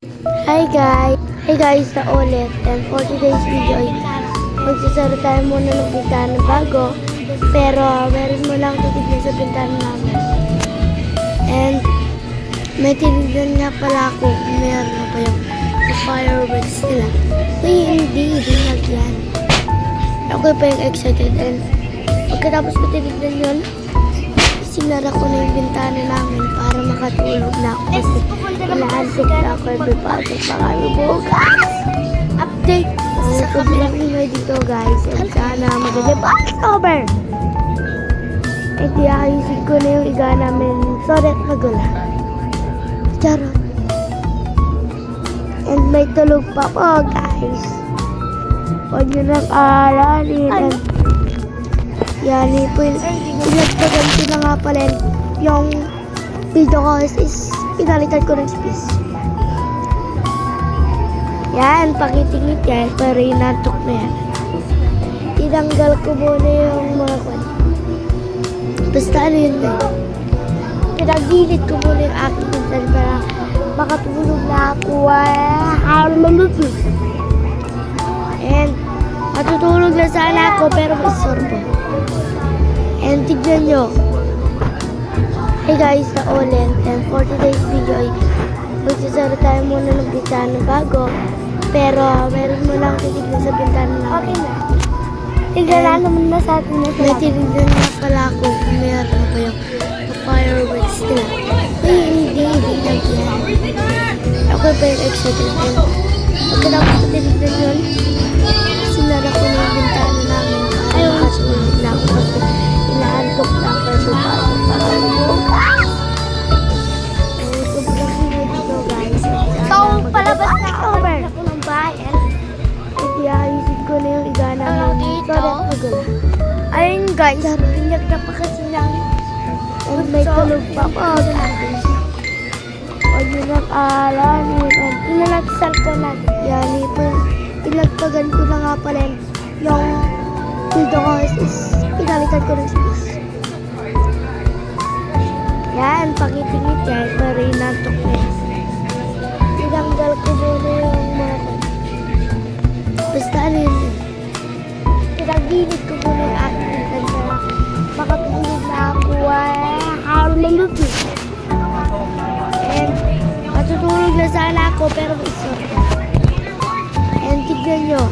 Hi guys, na ulit. And for today's video ay magsasara tayo muna ng bintana bago. Pero meron mo lang titignan sa bintana namin. And may tinignan nga pala ako kung meron na pa yung fireworks nila. Hindi yan. Ako pa yung excited. And pagkatapos ko tinignan yun, sinara ko na yung bintana namin para makatulog na ako kasi inaantok na ako ipapasok pa kami bukas. Update! Sobrang ingay dito guys and sana maganda Passover! Eh di ayusin ko na yung iga namin sorry magula. Charot! And may tulog pa po guys. Huwag nyo nang aalanin and yan po yung pinagpaganti na nga pala yung video ko is pinalitan ko ng space. Yan, pakitingit yan pero inatok na yan. Tinanggal ko muna yung mga kwan. Basta ano yun na pinagdilit ko muna yung aking pinsan para makatulog na ako. And matutulog na sana ako pero may sorbo. And tignan nyo. Hey guys, na ulit. And for today's video ay magsasara tayo muna ng bintana bago. Pero meron mo lang titignan sa bintana namin. Okay na. Tignan naman na sa atin na sa may tinignan na pala ako kung meron na pa yung fireworks nila. Hindi yan. Ako pa yung excited. And pagkatapos ko tinignan yun, sinara ko na yung bintana namin para makatulog na ako kasi inaantok na ako ipapasok pa kami bukas. Sobrang ingay dito guys. So, palabas na ako ng bayan. Hindi ayusin ko na yung iga namin. Sorry magula. Ayun guys, pinag na pa kasi lang. And may tulog pa po. Huwag nyo nang aalanin. And pinalagsal ko na. Yan ito. Pinagpagan ko na nga pala yung video ko is pinalitan ko ng space. Yan, pakitingit yan pero inaantok na yan. Tinanggal ko muna yung mga basta ano yun. Pinagdilit ko muna yung aking pinsan para makatulog na ako. And matutulog na sana ako pero may sorry. And tignan nyo.